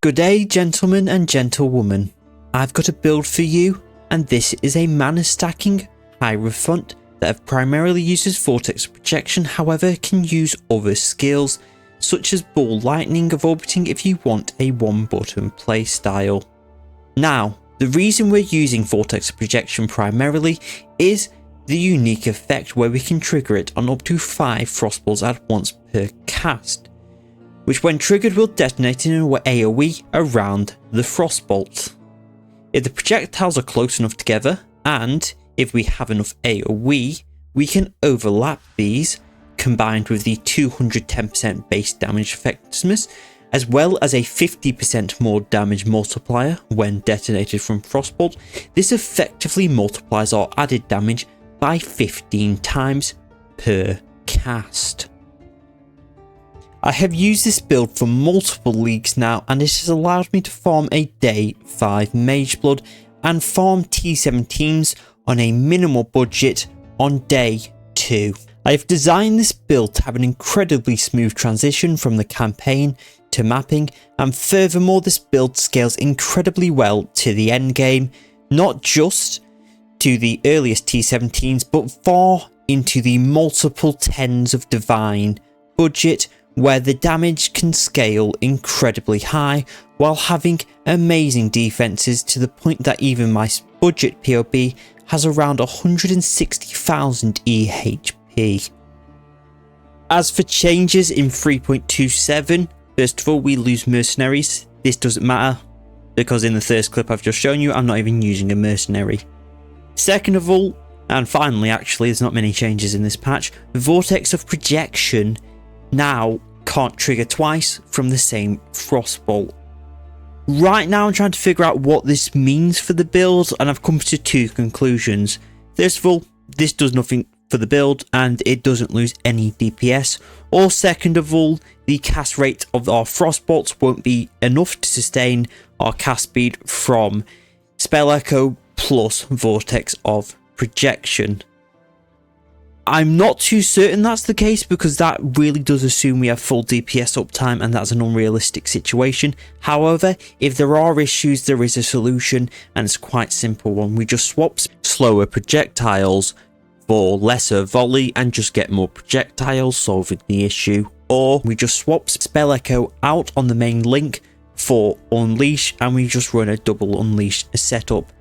Good day, gentlemen and gentlewomen. I've got a build for you, and this is a mana stacking Hierophant that primarily uses Vortex projection, however can use other skills such as ball lightning of orbiting if you want a one button playstyle. Now, the reason we're using Vortex projection primarily is the unique effect where we can trigger it on up to 5 frostballs at once per cast, which when triggered will detonate in an AoE around the frostbolt. If the projectiles are close enough together, and if we have enough AoE, we can overlap these, combined with the 210% base damage effectiveness, as well as a 50% more damage multiplier when detonated from frostbolt. This effectively multiplies our added damage by 15 times per cast. I have used this build for multiple leagues now, and it has allowed me to farm a day 5 Mage Blood and farm T17s on a minimal budget on day 2. I have designed this build to have an incredibly smooth transition from the campaign to mapping, and furthermore this build scales incredibly well to the end game, not just to the earliest T17s but far into the multiple tens of divine budget, where the damage can scale incredibly high while having amazing defenses to the point that even my budget POB has around 160,000 EHP. As for changes in 3.27, first of all we lose mercenaries. This doesn't matter because in the first clip I've just shown you I'm not even using a mercenary. Second of all, and finally actually, there's not many changes in this patch, Vortex of projection now can't trigger twice from the same frostbolt. Right now I'm trying to figure out what this means for the build, and I've come to 2 conclusions. First of all, this does nothing for the build and it doesn't lose any DPS, or second of all, the cast rate of our frostbolts won't be enough to sustain our cast speed from Spell Echo plus Vortex of projection. I'm not too certain that's the case because that really does assume we have full DPS uptime, and that's an unrealistic situation. However, if there are issues, there is a solution, and it's quite a simple one. We just swap slower projectiles for lesser volley and just get more projectiles, solving the issue. Or we just swap Spell Echo out on the main link for Unleash and we just run a double Unleash setup.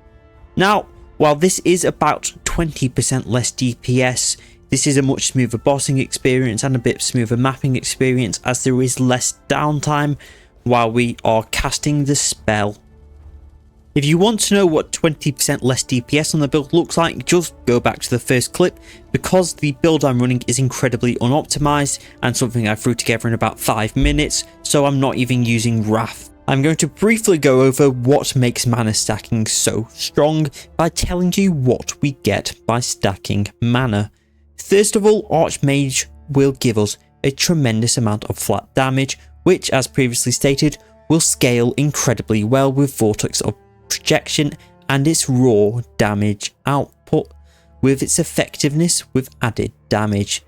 Now, while this is about 20% less DPS, this is a much smoother bossing experience and a bit smoother mapping experience, as there is less downtime while we are casting the spell. If you want to know what 20% less DPS on the build looks like, just go back to the first clip, because the build I'm running is incredibly unoptimized and something I threw together in about 5 minutes, so I'm not even using Wrath. I'm going to briefly go over what makes mana stacking so strong by telling you what we get by stacking mana. First of all, Archmage will give us a tremendous amount of flat damage, which as previously stated will scale incredibly well with Vortex of projection and its raw damage output with its effectiveness with added damage.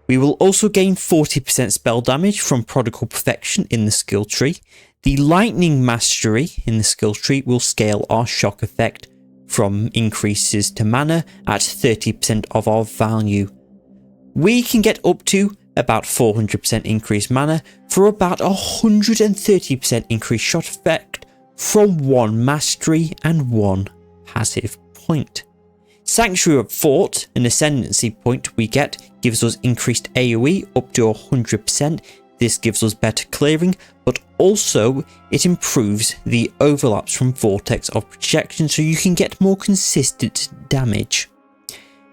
We will also gain 40% spell damage from Prodigal Perfection in the skill tree. The Lightning Mastery in the skill tree will scale our shock effect from increases to mana at 30% of our value. We can get up to about 400% increased mana for about 130% increased shot effect from 1 mastery and 1 passive point. Sanctuary of Fort, an ascendancy point we get, gives us increased AoE up to 100%. This gives us better clearing, but also it improves the overlaps from Vortex of projection so you can get more consistent damage.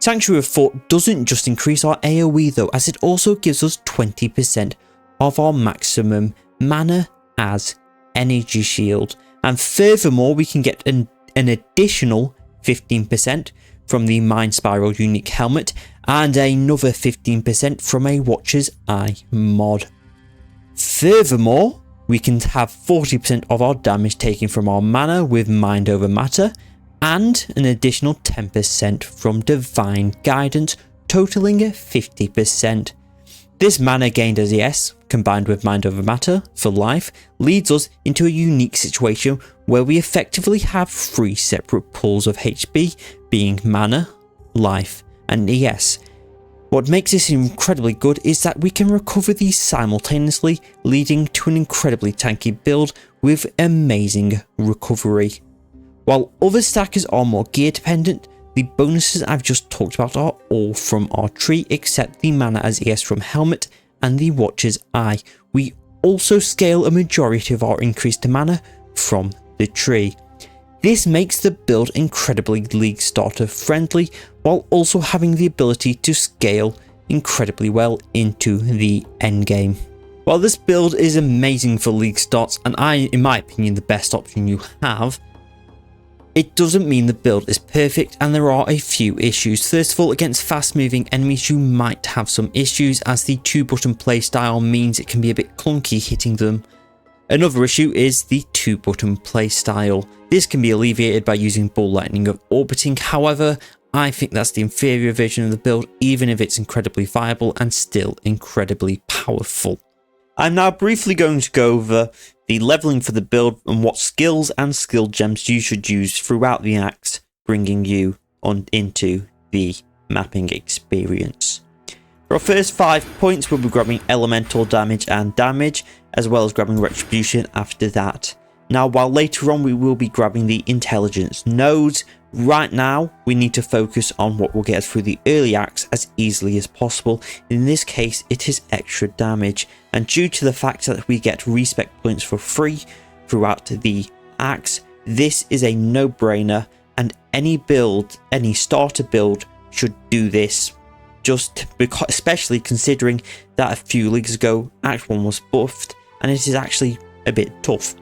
Sanctuary of Fort doesn't just increase our AoE though, as it also gives us 20% of our maximum mana as energy shield, and furthermore we can get an additional 15% from the Mind Spiral unique helmet and another 15% from a Watcher's Eye mod. Furthermore, we can have 40% of our damage taken from our mana with Mind over Matter and an additional 10% from Divine Guidance, totaling 50%. This mana gained as ES, combined with Mind Over Matter for life, leads us into a unique situation where we effectively have 3 separate pools of HP, being mana, life, and ES. What makes this incredibly good is that we can recover these simultaneously, leading to an incredibly tanky build with amazing recovery. While other stackers are more gear dependent, the bonuses I've just talked about are all from our tree except the mana as ES from Helmet and the Watcher's Eye. We also scale a majority of our increased mana from the tree. This makes the build incredibly League starter friendly while also having the ability to scale incredibly well into the endgame. While this build is amazing for League starts and in my opinion the best option you have, it doesn't mean the build is perfect and there are a few issues. First of all, against fast moving enemies you might have some issues as the 2-button playstyle means it can be a bit clunky hitting them. Another issue is the 2-button playstyle. This can be alleviated by using Ball Lightning or Orbiting, however I think that's the inferior version of the build even if it's incredibly viable and still incredibly powerful. I'm now briefly going to go over the leveling for the build and what skills and skill gems you should use throughout the acts, bringing you on into the mapping experience. For our first 5 points we'll be grabbing elemental damage and damage, as well as grabbing retribution after that. Now while later on we will be grabbing the intelligence nodes, right now we need to focus on what will get us through the early acts as easily as possible. In this case it is extra damage, and due to the fact that we get respect points for free throughout the acts, this is a no-brainer and any starter build should do this, just because, especially considering that a few leagues ago Act 1 was buffed and it is actually a bit tough.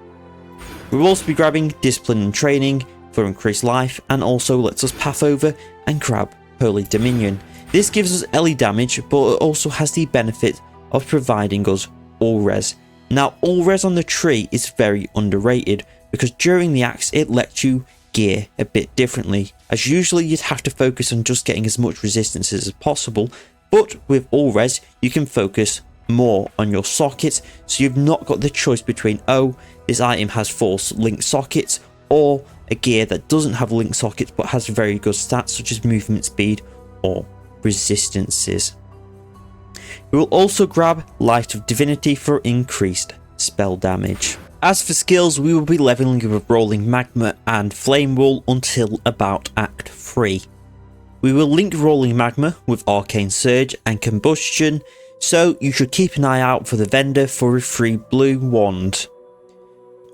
We'll also be grabbing Discipline and Training for increased life and also lets us path over and grab Holy Dominion. This gives us LE damage but it also has the benefit of providing us all res. Now all res on the tree is very underrated because during the acts it lets you gear a bit differently, as usually you'd have to focus on just getting as much resistance as possible, but with all res you can focus more on your sockets, so you've not got the choice between, oh, this item has 4 linked sockets, or a gear that doesn't have linked sockets but has very good stats such as movement speed or resistances. We will also grab Light of Divinity for increased spell damage. As for skills, we will be leveling with Rolling Magma and Flame Wall until about Act 3. We will link Rolling Magma with Arcane Surge and Combustion, so you should keep an eye out for the vendor for a free blue wand.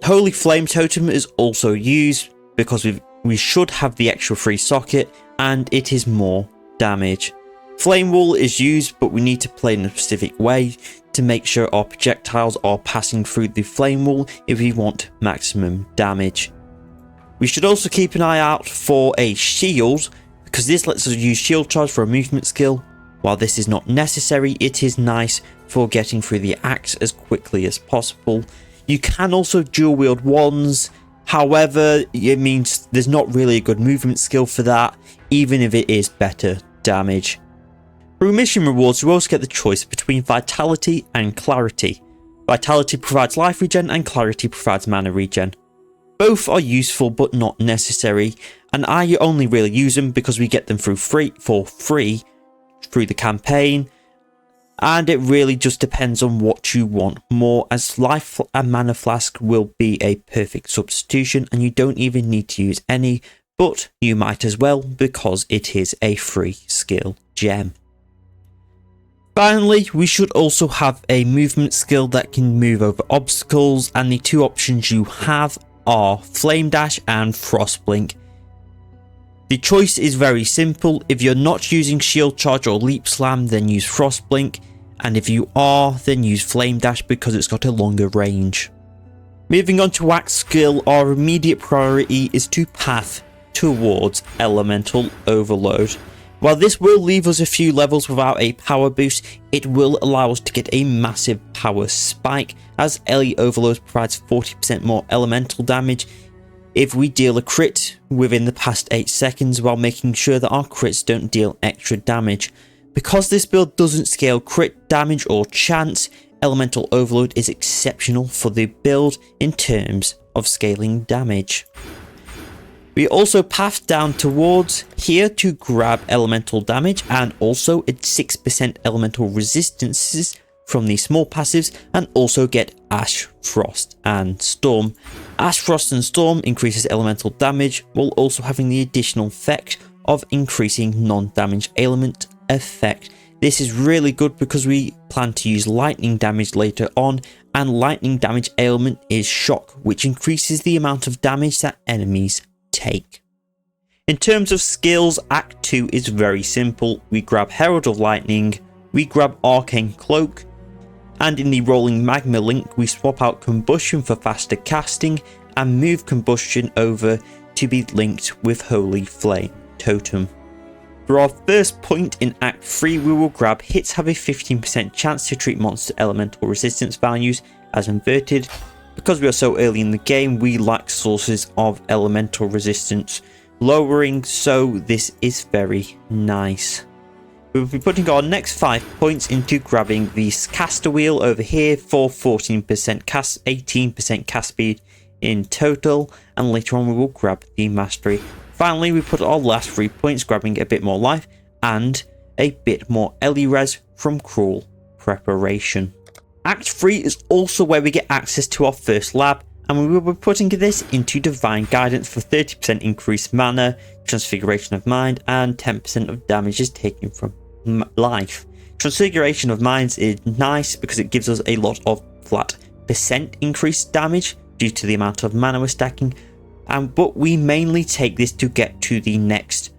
Holy Flame Totem is also used because we should have the extra free socket and it is more damage. Flame Wall is used but we need to play in a specific way to make sure our projectiles are passing through the Flame Wall if we want maximum damage. We should also keep an eye out for a shield because this lets us use shield charge for a movement skill. While this is not necessary, it is nice for getting through the acts as quickly as possible. You can also dual wield wands, however it means there's not really a good movement skill for that, even if it is better damage. Through mission rewards you also get the choice between Vitality and Clarity. Vitality provides life regen and Clarity provides mana regen. Both are useful but not necessary, and I only really use them because we get them for free through the campaign, and it really just depends on what you want more, as life and mana flask will be a perfect substitution and you don't even need to use any, but you might as well because it is a free skill gem. Finally, we should also have a movement skill that can move over obstacles, and the 2 options you have are Flame Dash and Frost Blink. The choice is very simple. If you're not using Shield Charge or Leap Slam, then use Frost Blink, and if you are, then use Flame Dash because it's got a longer range. Moving on to Axe skill, our immediate priority is to path towards Elemental Overload. While this will leave us a few levels without a power boost, it will allow us to get a massive power spike, as LE Overload provides 40% more elemental damage if we deal a crit within the past 8 seconds, while making sure that our crits don't deal extra damage. Because this build doesn't scale crit damage or chance, Elemental Overload is exceptional for the build in terms of scaling damage. We also path down towards here to grab elemental damage and also add 6% elemental resistances from the small passives, and also get Ash, Frost and Storm. Ash, Frost and Storm increases elemental damage while also having the additional effect of increasing non-damage element effect. This is really good because we plan to use lightning damage later on, and lightning damage ailment is shock, which increases the amount of damage that enemies take. In terms of skills, Act 2 is very simple. We grab Herald of Lightning, we grab Arcane Cloak, and in the Rolling Magma link we swap out Combustion for faster casting and move Combustion over to be linked with Holy Flame Totem. For our first point in Act 3, we will grab Hits have a 15% chance to treat monster elemental resistance values as inverted. Because we are so early in the game, we lack sources of elemental resistance lowering, so this is very nice. We will be putting our next 5 points into grabbing the caster wheel over here for 14% cast, 18% cast speed in total, and later on we will grab the mastery. Finally, we put our last 3 points grabbing a bit more life and a bit more Ellie res from Cruel Preparation. Act 3 is also where we get access to our first lab, and we will be putting this into Divine Guidance for 30% increased mana, Transfiguration of Mind, and 10% of damage is taken from life. Transfiguration of Minds is nice because it gives us a lot of flat percent increased damage due to the amount of mana we're stacking, but we mainly take this to get to the next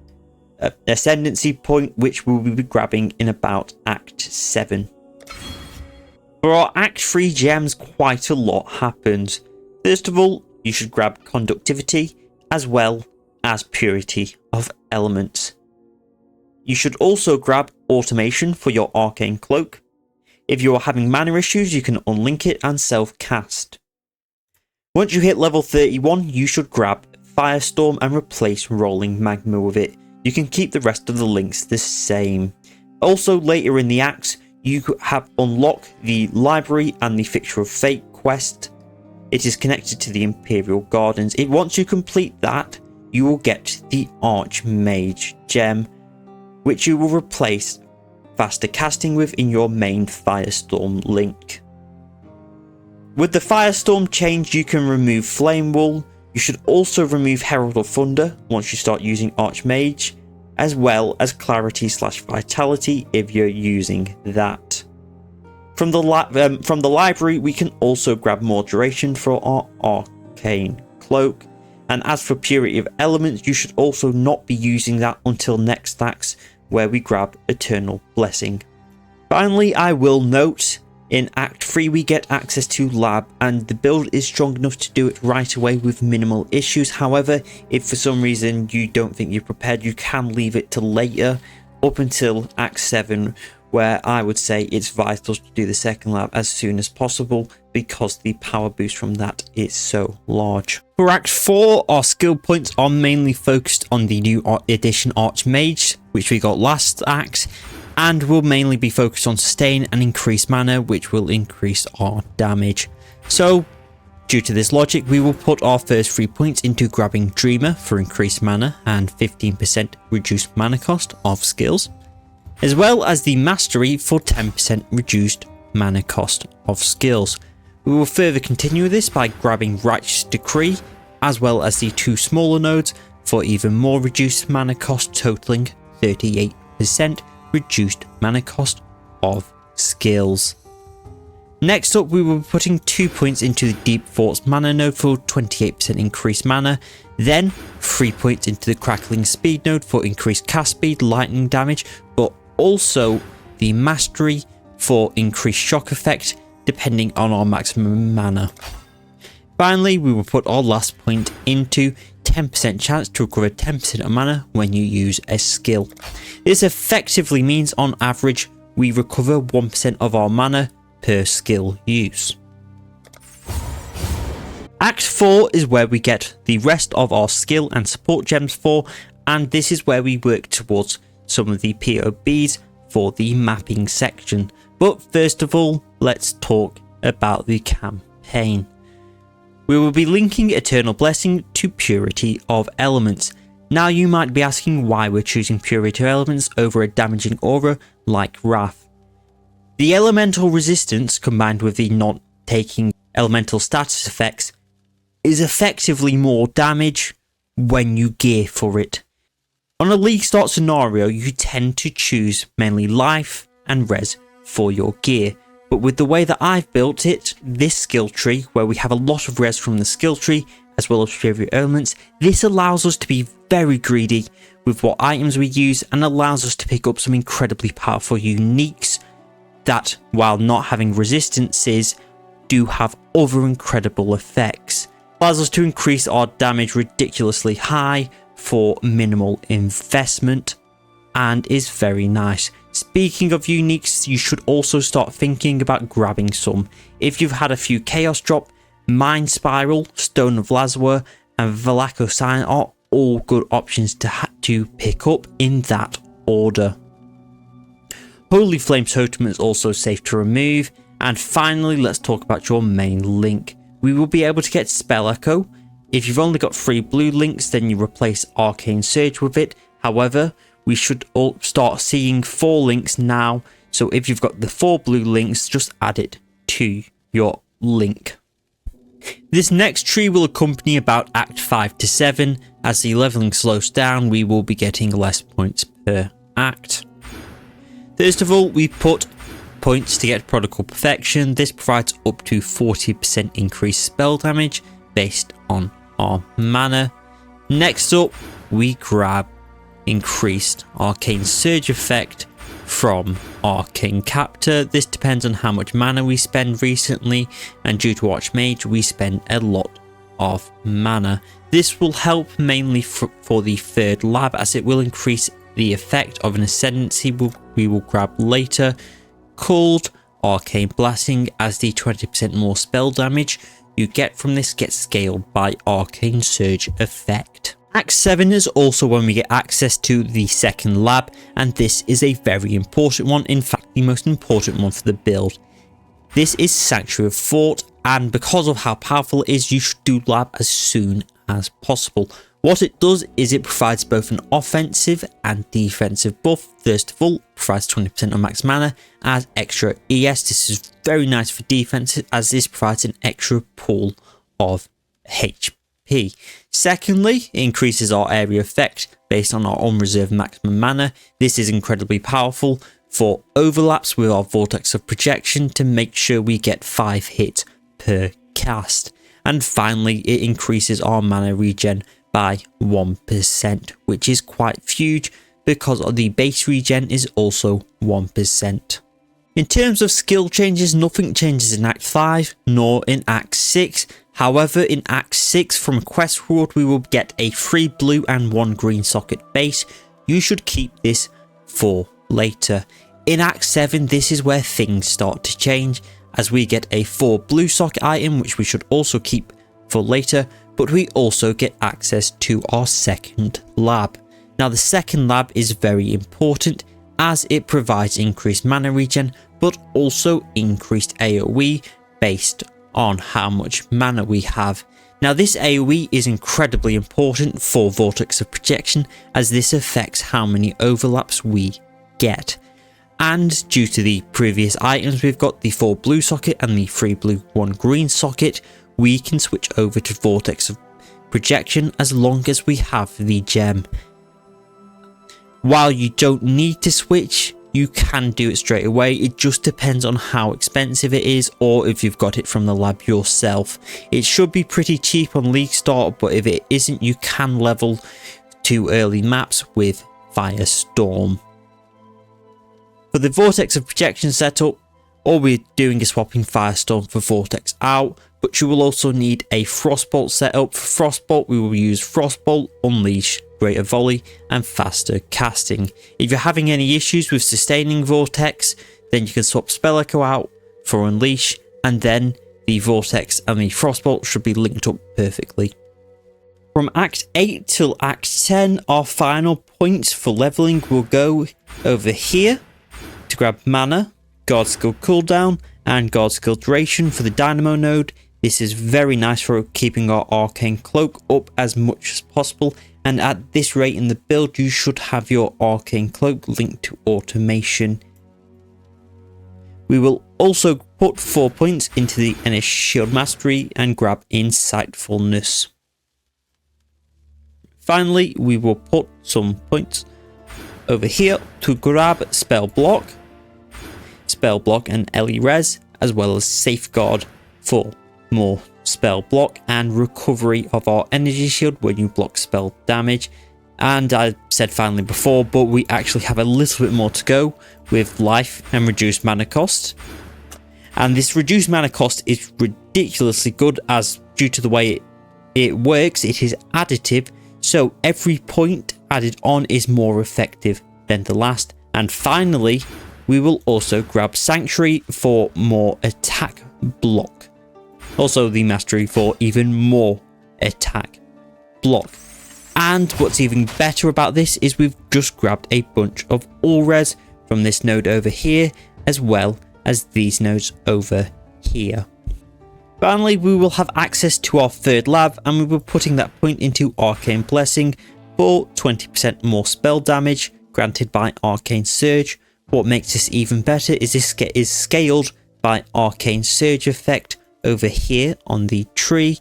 ascendancy point, which we will be grabbing in about Act 7. For our Act 3 gems, quite a lot happens. First of all, you should grab Conductivity as well as Purity of Elements. You should also grab Automation for your Arcane Cloak. If you are having mana issues, you can unlink it and self-cast. Once you hit level 31, you should grab Firestorm and replace Rolling Magma with it. You can keep the rest of the links the same. Also, later in the acts, you have unlock the Library and the Fixture of Fate quest. It is connected to the Imperial Gardens. Once you complete that, you will get the Archmage gem, which you will replace faster casting with in your main Firestorm link. With the Firestorm change, you can remove Flame Wall. You should also remove Herald of Thunder once you start using Archmage, as well as Clarity/Vitality if you're using that. From the library, we can also grab more duration for our Arcane Cloak. And as for Purity of Elements, you should also not be using that until next stacks, where we grab Eternal Blessing. Finally, I will note, in Act 3 we get access to Lab, and the build is strong enough to do it right away with minimal issues. However, if for some reason you don't think you're prepared, you can leave it to later, up until Act 7, where I would say it's vital to do the second lab as soon as possible because the power boost from that is so large. For Act 4, our skill points are mainly focused on the new edition Archmage, which we got last act, and will mainly be focused on sustain and increase mana, which will increase our damage. So, due to this logic, we will put our first 3 points into grabbing Dreamer for increased mana and 15% reduced mana cost of skills, as well as the Mastery for 10% reduced mana cost of skills. We will further continue this by grabbing Righteous Decree, as well as the 2 smaller nodes for even more reduced mana cost, totaling 38% reduced mana cost of skills. Next up, we will be putting 2 points into the Deep Thoughts mana node for 28% increased mana, then 3 points into the Crackling Speed node for increased cast speed, lightning damage, but also the Mastery for increased shock effect depending on our maximum mana. Finally, we will put our last point into 10% chance to recover 10% of mana when you use a skill. This effectively means on average we recover 1% of our mana per skill use. Act 4 is where we get the rest of our skill and support gems for, and this is where we work towards some of the POBs for the mapping section. But first of all, let's talk about the campaign. We will be linking Eternal Blessing to Purity of Elements. Now you might be asking why we're choosing Purity of Elements over a damaging aura like Wrath. The elemental resistance combined with the not taking elemental status effects is effectively more damage when you gear for it. On a league start scenario, you tend to choose mainly life and res for your gear. But with the way that I've built it, this skill tree, where we have a lot of res from the skill tree, as well as Purity Elements, this allows us to be very greedy with what items we use and allows us to pick up some incredibly powerful uniques that, while not having resistances, do have other incredible effects. Allows us to increase our damage ridiculously high for minimal investment and is very nice. Speaking of uniques, you should also start thinking about grabbing some. If you've had a few chaos drop, Mind Spiral, Stone of Lazua and Valaco Sign are all good options to pick up in that order. Holy Flame Totem is also safe to remove. And finally, let's talk about your main link. We will be able to get Spell Echo. If you've only got 3 blue links, then you replace Arcane Surge with it. However, we should all start seeing 4 links now. So if you've got the 4 blue links, just add it to your link. This next tree will accompany about Act 5 to 7. As the leveling slows down, we will be getting less points per act. First of all, we put points to get Prodigal Perfection. This provides up to 40% increased spell damage based on our mana. Next up, we grab increased Arcane Surge effect from Arcane Captor. This depends on how much mana we spend recently, and due to Archmage we spend a lot of mana. This will help mainly for the third lab, as it will increase the effect of an ascendancy we will grab later, called Arcane Blasting, as the 20% more spell damage you get from this gets scaled by Arcane Surge effect. Act 7 is also when we get access to the second lab, and this is a very important one, in fact the most important one for the build. This is Sanctuary of Thought, and because of how powerful it is, you should do lab as soon as possible. What it does is it provides both an offensive and defensive buff. First of all, provides 20% of max mana as extra ES. This is very nice for defense, as this provides an extra pool of HP. Secondly, it increases our area effect based on our unreserved maximum mana. This is incredibly powerful for overlaps with our Vortex of Projection to make sure we get 5 hits per cast. And finally, it increases our mana regen by 1%, which is quite huge because the base regen is also 1%. In terms of skill changes, nothing changes in Act 5 nor in Act 6. However, in Act 6 from a quest reward we will get a 3 blue and 1 green socket base. You should keep this for later. In Act 7 this is where things start to change, as we get a 4 blue socket item which we should also keep for later, but we also get access to our second lab. Now the second lab is very important as it provides increased mana regen but also increased AoE based on how much mana we have. Now this AoE is incredibly important for Vortex of Projection, as this affects how many overlaps we get. And due to the previous items, we've got the 4 blue socket and the 3 blue 1 green socket, we can switch over to Vortex of Projection as long as we have the gem. While you don't need to switch, you can do it straight away. It just depends on how expensive it is or if you've got it from the lab yourself. It should be pretty cheap on League Start, but if it isn't, you can level to early maps with Firestorm. For the Vortex of Projection setup, all we're doing is swapping Firestorm for Vortex out, but you will also need a Frostbolt setup. For Frostbolt, we will use Frostbolt, Unleash, Greater Volley and faster casting. If you're having any issues with sustaining Vortex, then you can swap Spell Echo out for Unleash, and then the Vortex and the Frostbolt should be linked up perfectly. From Act 8 till Act 10, our final points for leveling will go over here. grab mana, guard skill cooldown, and guard skill duration for the dynamo node. This is very nice for keeping our arcane cloak up as much as possible, and at this rate in the build you should have your arcane cloak linked to automation. We will also put 4 points into the Energy Shield Mastery and grab Insightfulness. Finally, we will put some points over here to grab Spell Block and Ellie Res, as well as Safeguard for more spell block and recovery of our energy shield when you block spell damage. And I said finally before, but we actually have a little bit more to go with life and reduced mana cost. And this reduced mana cost is ridiculously good, as due to the way it works, it is additive, so every point added on is more effective than the last. And finally, we will also grab Sanctuary for more attack block. Also the Mastery for even more attack block. And what's even better about this is we've just grabbed a bunch of all res from this node over here, as well as these nodes over here. Finally, we will have access to our third lab, and we will be putting that point into Arcane Blessing for 20% more spell damage granted by Arcane Surge. What makes this even better is this is scaled by Arcane Surge effect over here on the tree,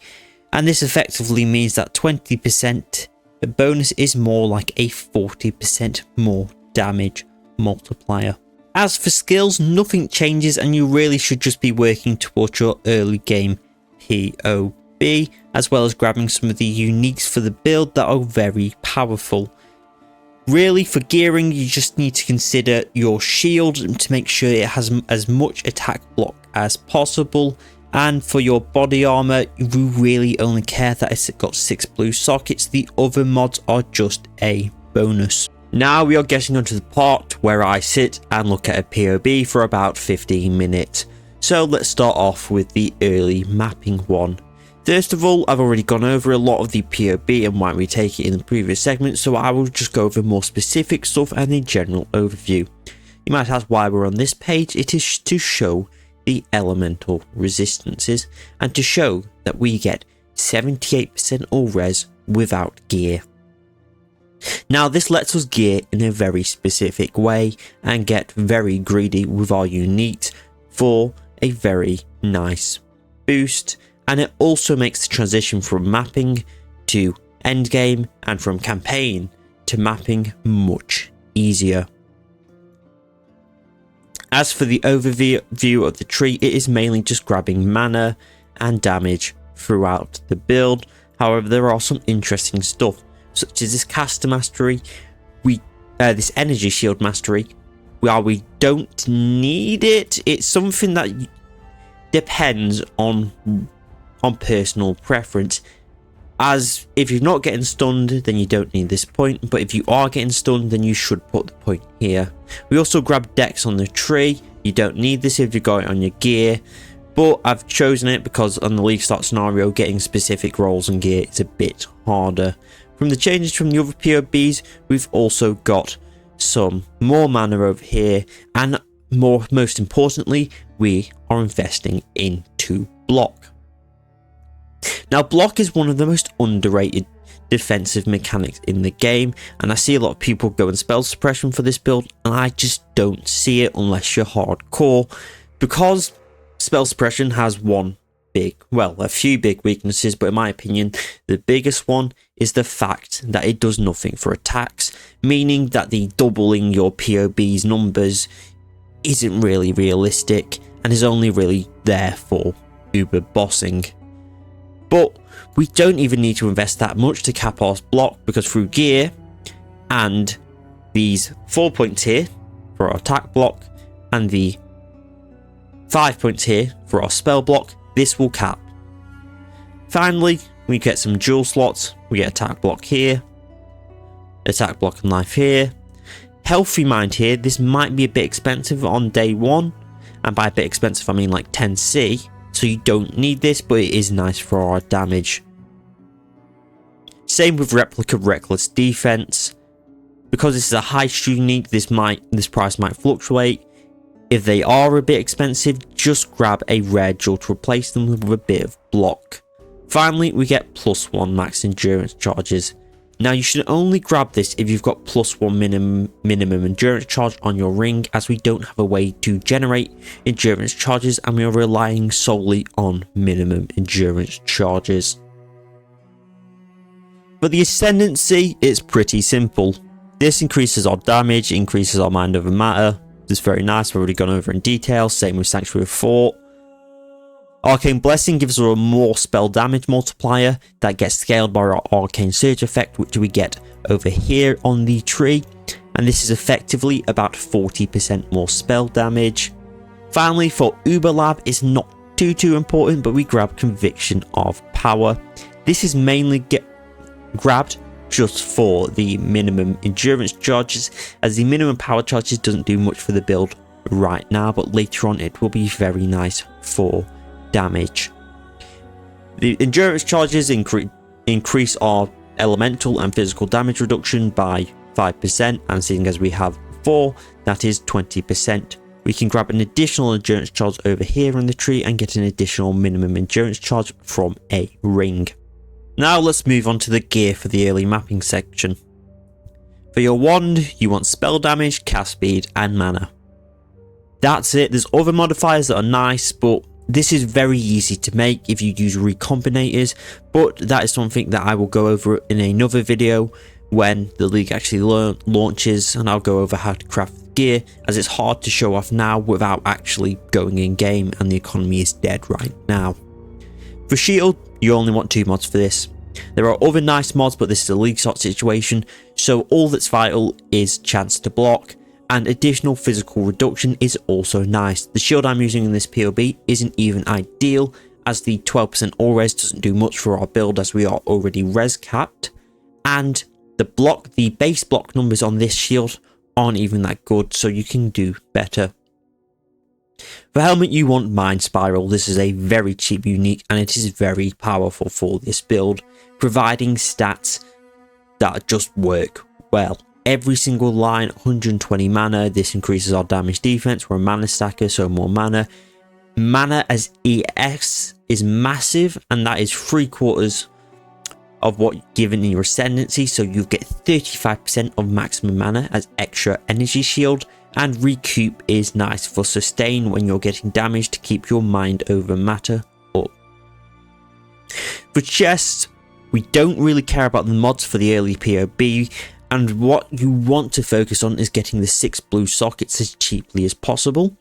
and this effectively means that 20% bonus is more like a 40% more damage multiplier. As for skills, nothing changes, and you really should just be working towards your early game POB, as well as grabbing some of the uniques for the build that are very powerful. Really, for gearing, you just need to consider your shield to make sure it has as much attack block as possible. And for your body armor, you really only care that it's got 6 blue sockets. The other mods are just a bonus. Now we are getting onto the part where I sit and look at a POB for about 15 minutes. So let's start off with the early mapping one. First of all, I've already gone over a lot of the POB and why we take it in the previous segment, so I will just go over more specific stuff and a general overview. You might ask why we're on this page. It is to show the elemental resistances and to show that we get 78% all res without gear. Now this lets us gear in a very specific way and get very greedy with our uniques for a very nice boost, and it also makes the transition from mapping to endgame and from campaign to mapping much easier. As for the overview of the tree, it is mainly just grabbing mana and damage throughout the build. However, there are some interesting stuff, such as this caster mastery, this energy shield mastery. While we don't need it, it's something that depends on personal preference. As if you're not getting stunned, then you don't need this point, but if you are getting stunned, then you should put the point here. We also grab Dex on the tree. You don't need this if you've got it on your gear, but I've chosen it because on the League Start scenario, getting specific rolls and gear is a bit harder. From the changes from the other POBs, we've also got some more mana over here, and most importantly, we are investing into block. Now, block is one of the most underrated defensive mechanics in the game, and I see a lot of people go and spell suppression for this build, and I just don't see it unless you're hardcore, because spell suppression has a few big weaknesses, but in my opinion, the biggest one is the fact that it does nothing for attacks, meaning that the doubling your POB's numbers isn't really realistic and is only really there for uber bossing. But we don't even need to invest that much to cap our block, because through gear and these 4 points here for our attack block and the 5 points here for our spell block, this will cap. Finally, we get some dual slots. We get attack block here, attack block and life here, healthy mind here. This might be a bit expensive on day one, and by a bit expensive I mean like 10C. So you don't need this, but it is nice for our damage. Same with replica reckless defense. Because this is a high unique, this price might fluctuate. If they are a bit expensive, just grab a rare jewel to replace them with a bit of block. Finally, we get +1 max endurance charges. Now you should only grab this if you've got +1 minimum endurance charge on your ring, as we don't have a way to generate endurance charges and we are relying solely on minimum endurance charges. For the ascendancy, it's pretty simple. This increases our damage, increases our mind over matter. It's very nice, we've already gone over in detail. Same with Sanctuary of Fort. Arcane Blessing gives us a more spell damage multiplier that gets scaled by our Arcane Surge effect, which we get over here on the tree. And this is effectively about 40% more spell damage. Finally, for Uber Lab, it's not too important, but we grab Conviction of Power. This is mainly grabbed just for the minimum endurance charges, as the minimum power charges doesn't do much for the build right now, but later on it will be very nice for damage. The endurance charges increase our elemental and physical damage reduction by 5%, and seeing as we have 4, that is 20%. We can grab an additional endurance charge over here in the tree and get an additional minimum endurance charge from a ring. Now let's move on to the gear for the early mapping section. For your wand, you want spell damage, cast speed, and mana. That's it. There's other modifiers that are nice, but this is very easy to make if you use recombinators, but that is something that I will go over in another video when the league actually launches, and I'll go over how to craft gear, as it's hard to show off now without actually going in game, and the economy is dead right now. For shield, you only want 2 mods for this. There are other nice mods, but this is a league slot situation, so all that's vital is chance to block, and additional physical reduction is also nice. The shield I'm using in this POB isn't even ideal, as the 12% all res doesn't do much for our build, as we are already res capped, and the base block numbers on this shield aren't even that good, so you can do better. For helmet, you want Mind Spiral. This is a very cheap unique, and it is very powerful for this build, providing stats that just work well. Every single line, 120 mana. This increases our damage defense. We're a mana stacker, so more mana. Mana as EX is massive, and that is 3/4 of what given in your ascendancy, so you get 35% of maximum mana as extra energy shield. And recoup is nice for sustain when you're getting damage to keep your mind over matter up. For chests, we don't really care about the mods for the early POB, and what you want to focus on is getting the 6 blue sockets as cheaply as possible.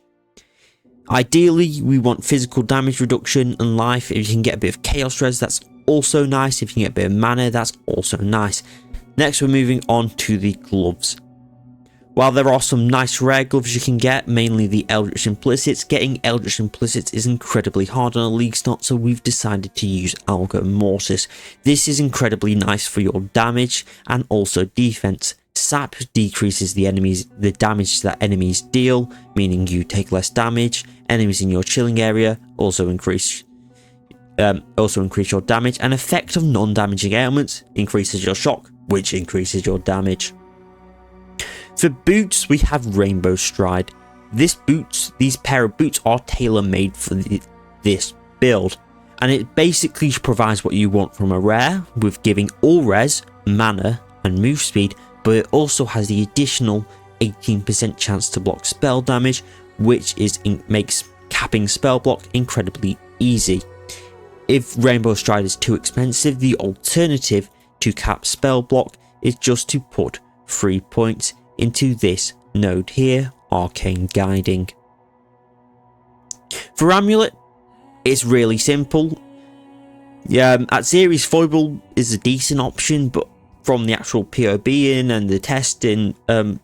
Ideally, we want physical damage reduction and life. If you can get a bit of chaos res, that's also nice. If you can get a bit of mana, that's also nice. Next, we're moving on to the gloves. While there are some nice rare gloves you can get, mainly the Eldritch Implicits, getting Eldritch Implicits is incredibly hard on a league slot, so we've decided to use Alga Mortis. This is incredibly nice for your damage and also defense. Sap decreases the damage that enemies deal, meaning you take less damage. Enemies in your chilling area also increase your damage, and effect of non-damaging ailments increases your shock, which increases your damage. For boots, we have Rainbow Stride. These pair of boots are tailor-made for this build, and it basically provides what you want from a rare, with giving all res, mana, and move speed, but it also has the additional 18% chance to block spell damage, which makes capping spell block incredibly easy. If Rainbow Stride is too expensive, the alternative to cap spell block is just to put 3 points into this node here, Arcane Guiding. For Amulet, it's really simple. At Series Foible is a decent option, but from the actual POB and the testing,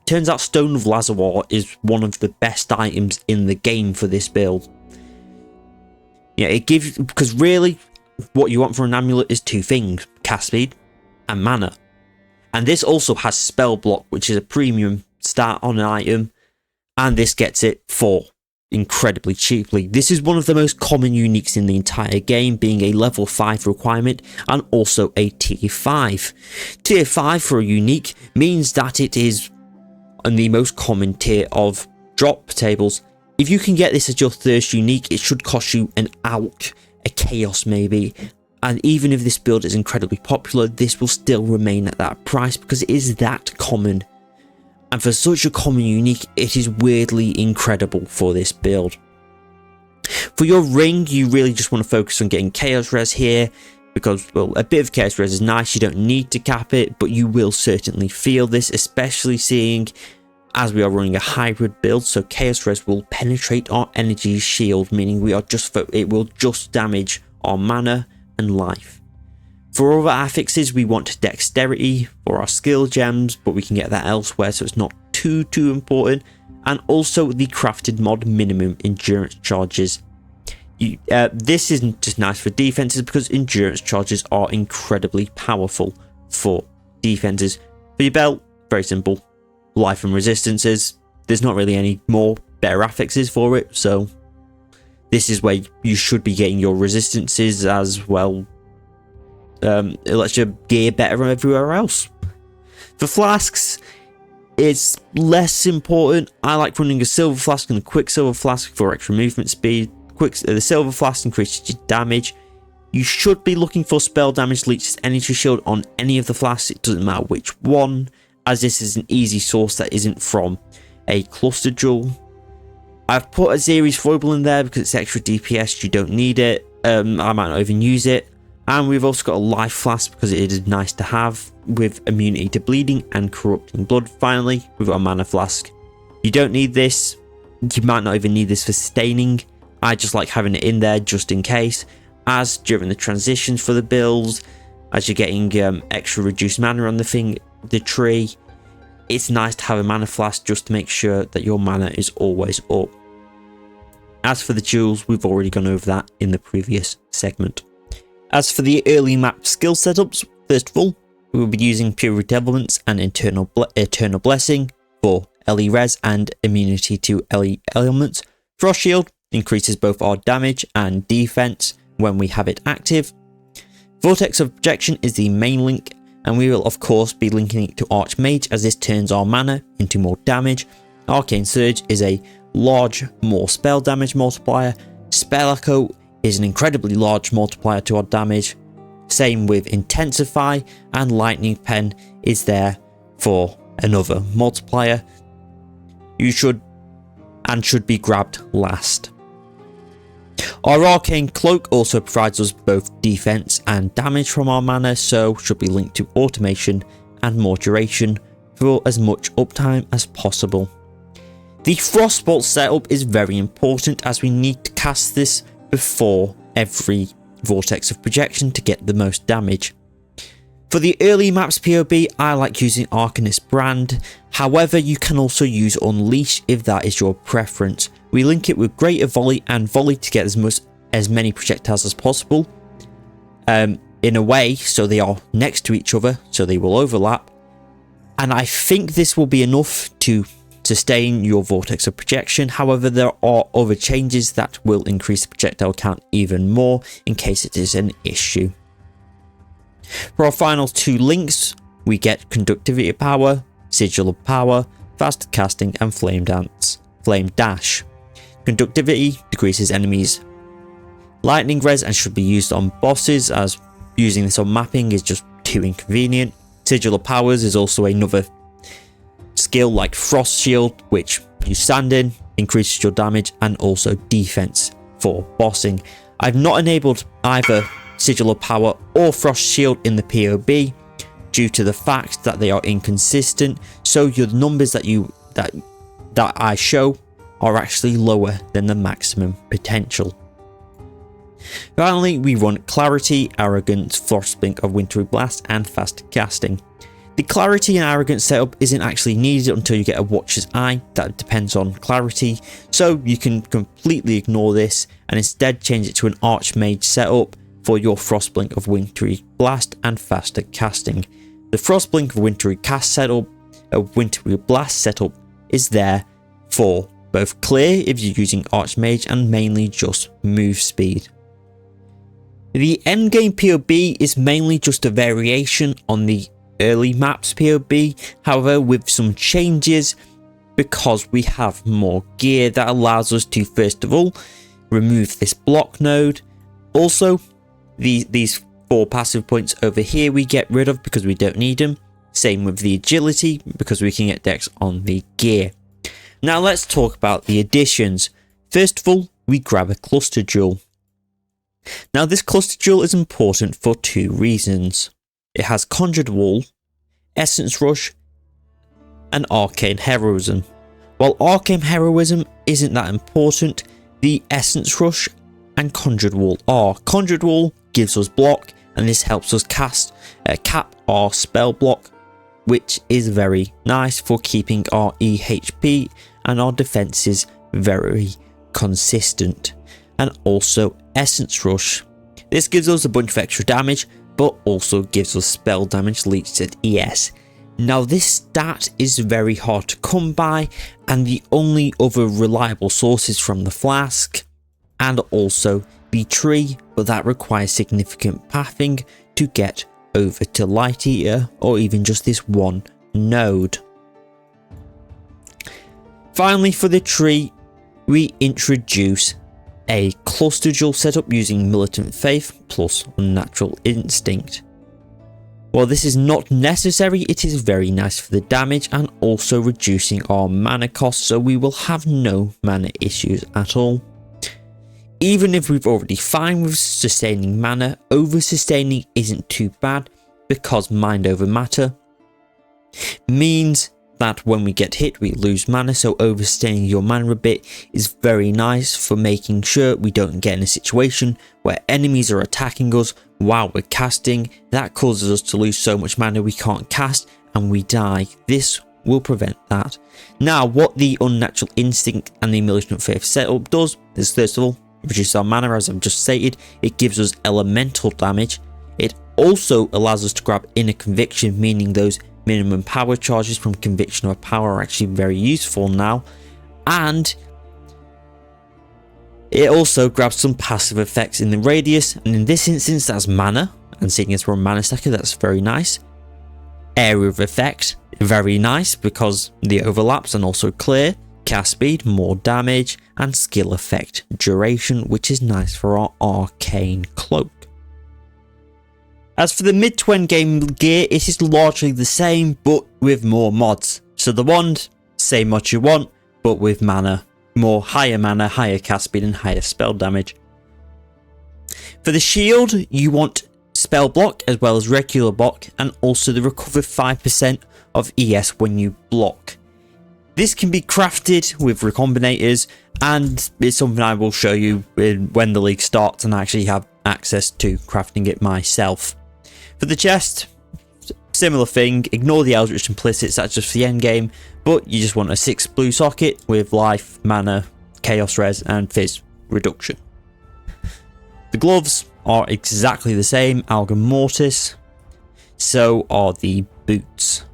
turns out Stone of Lazawar is one of the best items in the game for this build. Because really what you want for an amulet is 2 things: cast speed and mana. And this also has spell block, which is a premium stat on an item, and this gets it for incredibly cheaply. This is one of the most common uniques in the entire game, being a level 5 requirement and also a tier 5. Tier 5 for a unique means that it is in the most common tier of drop tables If you can get this as your thirst unique, it should cost you an alch, a chaos maybe. And even if this build is incredibly popular, this will still remain at that price because it is that common. And for such a common unique, it is weirdly incredible for this build. For your ring, you really just want to focus on getting chaos res here, because, well, a bit of chaos res is nice. You don't need to cap it, but you will certainly feel this, especially seeing as we are running a hybrid build. So chaos res will penetrate our energy shield, meaning it will just damage our mana and life. For other affixes, we want dexterity for our skill gems, but we can get that elsewhere, so it's not too important. And also the crafted mod minimum endurance charges. This isn't just nice for defenses because endurance charges are incredibly powerful for defenses. For your belt, very simple. Life and resistances. There's not really any more better affixes for it, so this is where you should be getting your resistances as well. It lets your gear better everywhere else. For flasks, it's less important. I like running a silver flask and a quicksilver flask for extra movement speed. The silver flask increases your damage. You should be looking for spell damage leeches energy shield on any of the flasks. It doesn't matter which one, as this is an easy source that isn't from a cluster jewel. I've put a Xeri's foible in there because it's extra DPS. You don't need it. I might not even use it. And we've also got a life flask because it is nice to have with immunity to bleeding and corrupting blood. Finally, we've got a mana flask. You don't need this. You might not even need this for sustaining. I just like having it in there just in case, as during the transitions for the builds, as you're getting extra reduced mana on the tree, it's nice to have a mana flask just to make sure that your mana is always up. As for the jewels, we've already gone over that in the previous segment. As for the early map skill setups, first of all, we will be using Pure Redevilments and Eternal Blessing for LE res and immunity to LE elements. Frost Shield increases both our damage and defense when we have it active. Vortex of Projection is the main link, and we will of course be linking it to Archmage as this turns our mana into more damage. Arcane Surge is a large, more spell damage multiplier. Spell Echo is an incredibly large multiplier to our damage. Same with Intensify, and Lightning Pen is there for another multiplier. You should be grabbed last. Our Arcane Cloak also provides us both defense and damage from our mana, so should be linked to automation and more duration for as much uptime as possible. The Frostbolt setup is very important as we need to cast this before every Vortex of Projection to get the most damage. For the early maps POB, I like using Arcanist Brand. However, you can also use Unleash if that is your preference. We link it with Greater Volley and Volley to get as many projectiles as possible. In a way, so they are next to each other, so they will overlap. And I think this will be enough to sustain your Vortex of Projection. However, there are other changes that will increase the projectile count even more in case it is an issue. For our final two links, we get Conductivity Power, Sigil of Power, Fast Casting, and Flame Dash. Conductivity decreases enemies' lightning res and should be used on bosses, as using this on mapping is just too inconvenient. Sigil of Powers is also another skill like Frost Shield, which you stand in, increases your damage and also defense for bossing. I've not enabled either Sigil of Power or Frost Shield in the POB due to the fact that they are inconsistent, so your numbers that I show are actually lower than the maximum potential. Finally, we run Clarity, Arrogance, Frostblink of Wintry Blast, and Fast Casting. The Clarity and Arrogance setup isn't actually needed until you get a Watcher's Eye. That depends on Clarity, so you can completely ignore this and instead change it to an Archmage setup for your Frostblink of Wintry Blast and faster casting. The Frostblink of Wintry Blast setup is there for both clear if you're using Archmage and mainly just move speed. The endgame POB is mainly just a variation on the early maps POB, however with some changes. because we have more gear that allows us to, first of all, remove this block node. Also, these 4 passive points over here we get rid of because we don't need them. Same with the agility, because we can get dex on the gear. Now let's talk about the additions. First of all, we grab a cluster jewel. Now this cluster jewel is important for 2 reasons. It has Conjured Wall, Essence Rush, and Arcane Heroism. While Arcane Heroism isn't that important, the Essence Rush and Conjured Wall are. Conjured Wall gives us block, and this helps us cast cap our spell block, which is very nice for keeping our EHP and our defenses very consistent. And also Essence Rush. This gives us a bunch of extra damage, but also gives us spell damage leached at ES. Now this stat is very hard to come by, and the only other reliable source is from the flask and also the tree, but that requires significant pathing to get over to Light Eater, or even just this one node. Finally, for the tree, we introduce a cluster jewel setup using Militant Faith plus Unnatural Instinct. While this is not necessary, it is very nice for the damage and also reducing our mana cost, so we will have no mana issues at all. Even if we've already fine with sustaining mana, over sustaining isn't too bad, because Mind Over Matter means that when we get hit we lose mana, so overstaying your mana a bit is very nice for making sure we don't get in a situation where enemies are attacking us while we're casting. That causes us to lose so much mana we can't cast and we die. This will prevent that. Now, what the Unnatural Instinct and the Militant Faith setup does is, first of all, reduce our mana, as I've just stated. It gives us elemental damage. It also allows us to grab Inner Conviction, meaning those minimum power charges from Conviction or Power are actually very useful now. And it also grabs some passive effects in the radius, and in this instance that's mana, and seeing as we're a mana stacker, that's very nice. Area of Effect, very nice because the overlaps and also clear. Cast speed, more damage, and skill effect duration, which is nice for our arcane cloak. As for the mid to end game gear, it is largely the same but with more mods. So the wand, same mod you want, but with mana, more higher mana, higher cast speed, and higher spell damage. For the shield, you want spell block as well as regular block, and also the recover 5% of ES when you block. This can be crafted with recombinators, and it's something I will show you when the league starts and I actually have access to crafting it myself. For the chest, similar thing, ignore the Eldritch Implicits, that's just for the end game, but you just want a 6 blue socket with life, mana, chaos res, and fizz reduction. The gloves are exactly the same, Algam Mortis, so are the boots.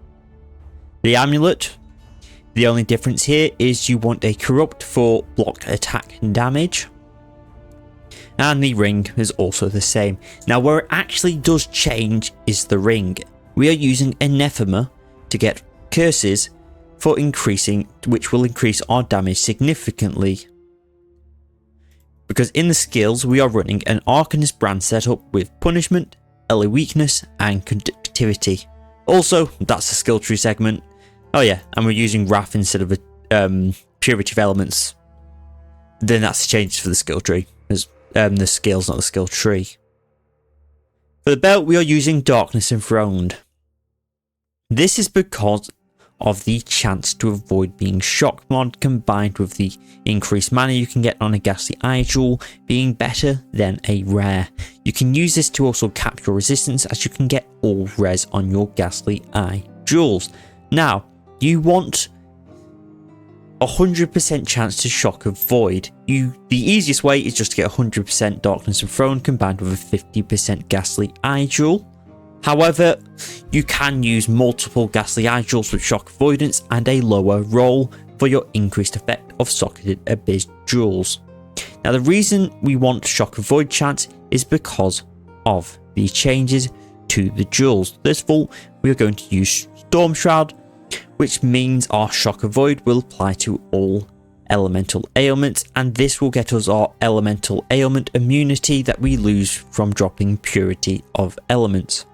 The amulet, the only difference here is you want a corrupt for blocked attack damage. And the ring is also the same. Now where it actually does change is the ring. We are using Anathema to get curses for increasing, which will increase our damage significantly. Because in the skills we are running an Arcanist brand setup with punishment, early weakness, and conductivity. Also, that's the skill tree segment. Oh yeah, and we're using Wrath instead of Purity of Elements. Then that's the changes for the skill tree. The skills, not the skill tree. For the belt, we are using Darkness Enthroned. This is because of the chance to avoid being shock mod, combined with the increased mana you can get on a Ghastly Eye Jewel being better than a rare. You can use this to also cap your resistance, as you can get all res on your Ghastly Eye Jewels. Now, you want 100% chance to shock avoid. The easiest way is just to get 100% Darkness Enthroned combined with a 50% Ghastly Eye Jewel. However, you can use multiple Ghastly Eye Jewels with shock avoidance and a lower roll for your increased effect of socketed Abyss Jewels. Now the reason we want shock avoid chance is because of the changes to the jewels. First of all, we are going to use Storm Shroud which means our Shock Avoid will apply to all elemental ailments, and this will get us our elemental ailment immunity that we lose from dropping Purity of Elements.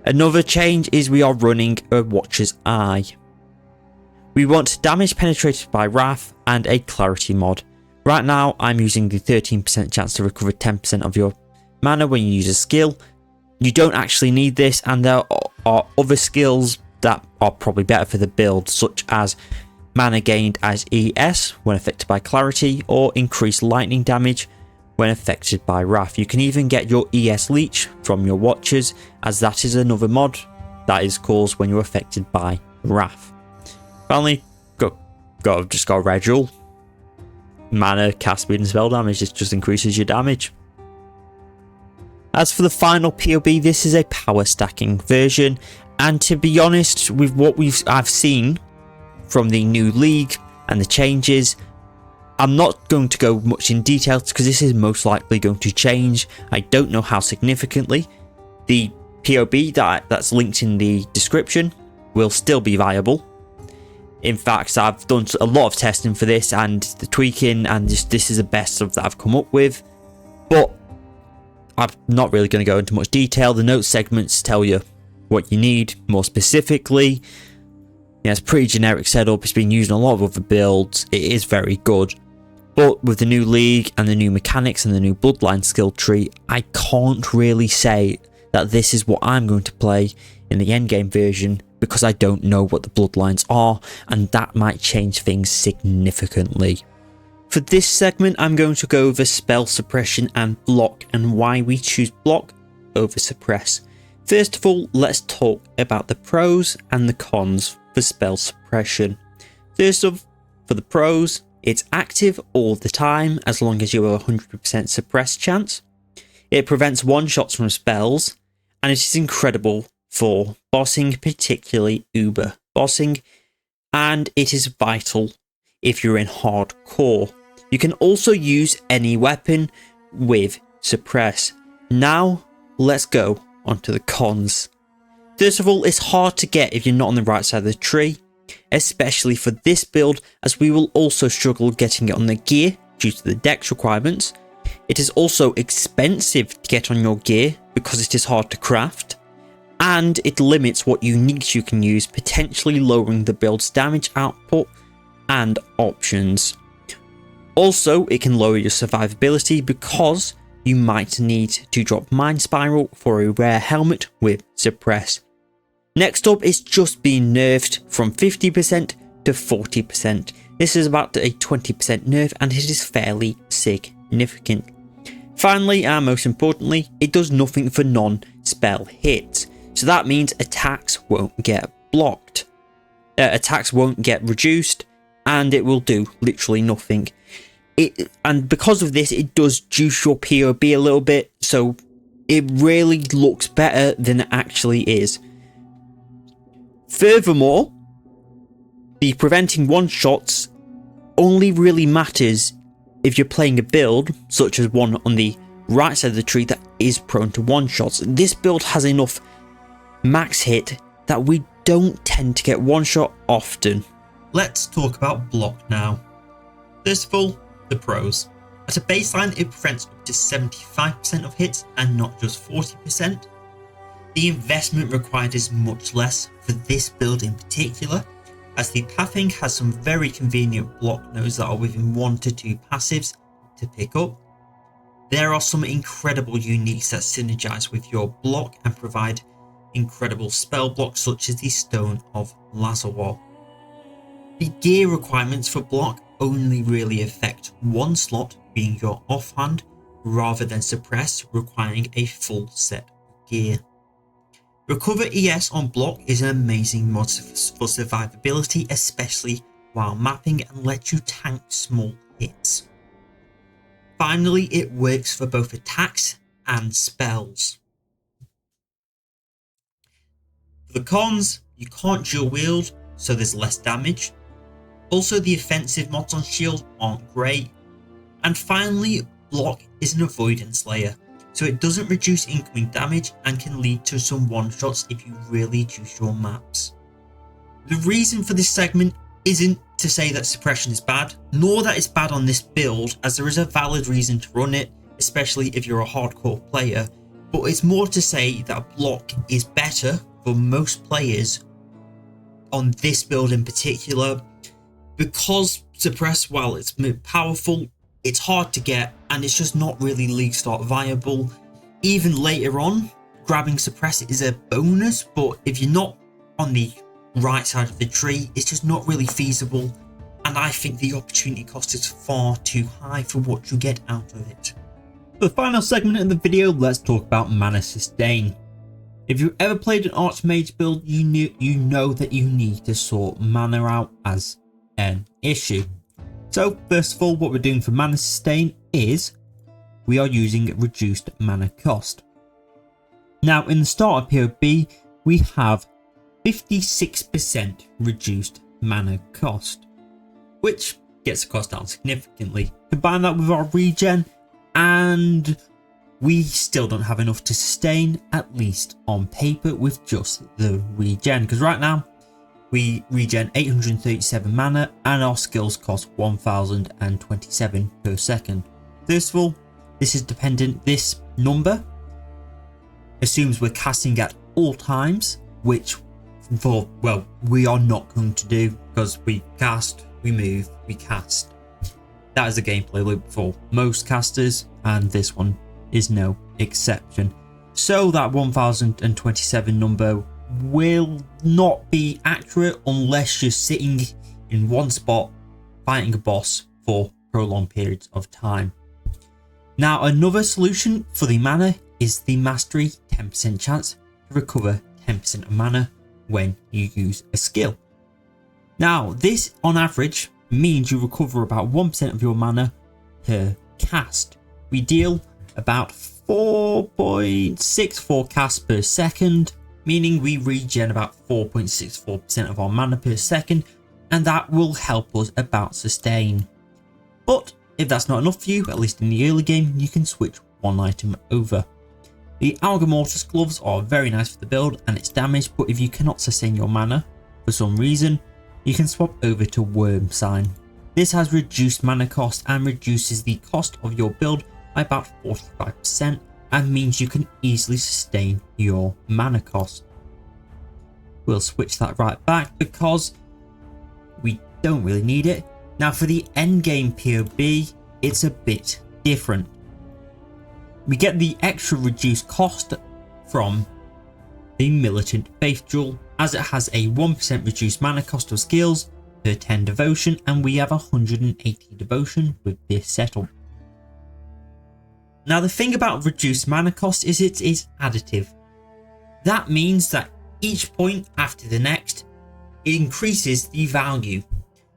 Another change is we are running a Watcher's Eye. We want damage penetrated by Wrath and a clarity mod. Right now I'm using the 13% chance to recover 10% of your mana when you use a skill. You don't actually need this, and there are other skills that are probably better for the build, such as mana gained as ES when affected by clarity, or increased lightning damage when affected by Wrath. You can even get your ES leech from your Watchers, as that is another mod that is caused when you're affected by Wrath. Finally, just got a red rule. Mana, cast speed and spell damage, it just increases your damage. As for the final POB, this is a power stacking version, and to be honest, with what I've seen from the new league and the changes, I'm not going to go much in detail because this is most likely going to change. I don't know how significantly. The POB that's linked in the description will still be viable. In fact, I've done a lot of testing for this and the tweaking, and this is the best of that I've come up with. But I'm not really going to go into much detail. The note segments tell you what you need more specifically. Yeah, it's a pretty generic setup. It's been used in a lot of other builds. It is very good. But with the new league and the new mechanics and the new bloodline skill tree, I can't really say that this is what I'm going to play in the endgame version, because I don't know what the bloodlines are, and that might change things significantly. For this segment, I'm going to go over spell suppression and block, and why we choose block over suppress. First of all, let's talk about the pros and the cons for spell suppression. First off, for the pros, it's active all the time as long as you have a 100% suppress chance. It prevents one-shots from spells, and it is incredible for bossing, particularly uber bossing, and it is vital if you're in hardcore. You can also use any weapon with suppress. Now, let's go onto the cons. First of all, it's hard to get if you're not on the right side of the tree, especially for this build, as we will also struggle getting it on the gear due to the dex requirements. It is also expensive to get on your gear because it is hard to craft, and it limits what uniques you can use, potentially lowering the build's damage output and options. Also, it can lower your survivability because you might need to drop Mind Spiral for a rare helmet with suppress. Next up is just being nerfed from 50% to 40%. This is about a 20% nerf, and it is fairly significant. Finally, and most importantly, it does nothing for non-spell hits. So that means attacks won't get blocked. Attacks won't get reduced, and it will do literally nothing. And because of this, it does juice your POB a little bit, so it really looks better than it actually is. Furthermore, the preventing one-shots only really matters if you're playing a build, such as one on the right side of the tree that is prone to one-shots. This build has enough max hit that we don't tend to get one-shot often. Let's talk about block now. First of all, the pros. At a baseline, it prevents up to 75% of hits and not just 40%. The investment required is much less for this build in particular, as the pathing has some very convenient block nodes that are within 1 to 2 passives to pick up. There are some incredible uniques that synergize with your block and provide incredible spell blocks, such as the Stone of Lazarwal. The gear requirements for block only really affect one slot, being your offhand, rather than suppress, requiring a full set of gear. Recover ES on block is an amazing mod for survivability, especially while mapping, and lets you tank small hits. Finally, it works for both attacks and spells. For the cons, you can't dual wield, so there's less damage. Also, the offensive mods on shield aren't great. And finally, block is an avoidance layer. so it doesn't reduce incoming damage and can lead to some one-shots if you really juice your maps. The reason for this segment isn't to say that suppression is bad, nor that it's bad on this build, as there is a valid reason to run it, especially if you're a hardcore player, but it's more to say that block is better for most players on this build in particular, because suppress, while it's powerful, it's hard to get and it's just not really league start viable. Even later on, grabbing suppress is a bonus, but if you're not on the right side of the tree, it's just not really feasible, and I think the opportunity cost is far too high for what you get out of it. For the final segment of the video, let's talk about mana sustain. If you've ever played an Archmage build, you know that you need to sort mana out as an issue. So first of all, what we're doing for mana sustain is we are using reduced mana cost. Now in the starter POB, we have 56% reduced mana cost, which gets the cost down significantly. Combine that with our regen, and we still don't have enough to sustain, at least on paper, with just the regen, because right now we regen 837 mana and our skills cost 1027 per second. First of all, this is dependent. This number assumes we're casting at all times, which we are not going to do, because we cast, we move, we cast. That is a gameplay loop for most casters, and this one is no exception. So that 1027 number will not be accurate unless you're sitting in one spot fighting a boss for prolonged periods of time. Now another solution for the mana is the mastery 10% chance to recover 10% of mana when you use a skill. Now this on average means you recover about 1% of your mana per cast. We deal about 4.64 casts per second, meaning we regen about 4.64% of our mana per second, and that will help us about sustain. But if that's not enough for you, at least in the early game, you can switch one item over. The Alga Mortis gloves are very nice for the build and its damage, but if you cannot sustain your mana for some reason, you can swap over to Worm Sign. This has reduced mana cost and reduces the cost of your build by about 45%, and means you can easily sustain your mana cost. We'll switch that right back because we don't really need it. Now for the endgame POB, it's a bit different. We get the extra reduced cost from the Militant Faith Jewel, as it has a 1% reduced mana cost of skills per 10 devotion, and we have 180 devotion with this setup. Now the thing about reduced mana cost is it is additive. That means that each point after the next, it increases the value.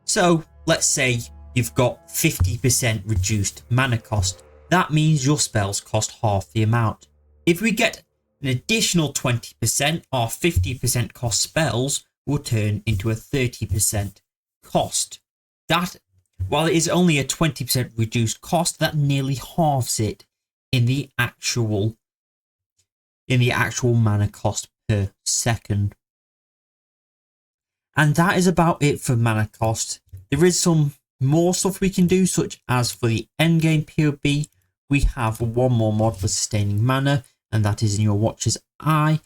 So let's say you've got 50% reduced mana cost. That means your spells cost half the amount. If we get an additional 20%, our 50% cost spells will turn into a 30% cost. That, while it is only a 20% reduced cost, that nearly halves it in the actual mana cost per second. And that is about it for mana cost. There is some more stuff we can do, such as for the endgame POB, we have one more mod for sustaining mana, and that is in your Watcher's Eye,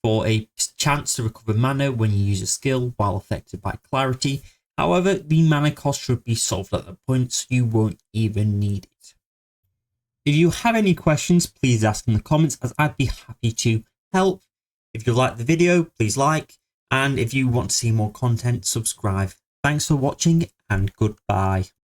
for a chance to recover mana when you use a skill while affected by clarity. However, the mana cost should be solved at that point, so you won't even need it. If you have any questions, please ask in the comments, as I'd be happy to help. If you like the video, please like, and if you want to see more content, subscribe. Thanks for watching, and goodbye.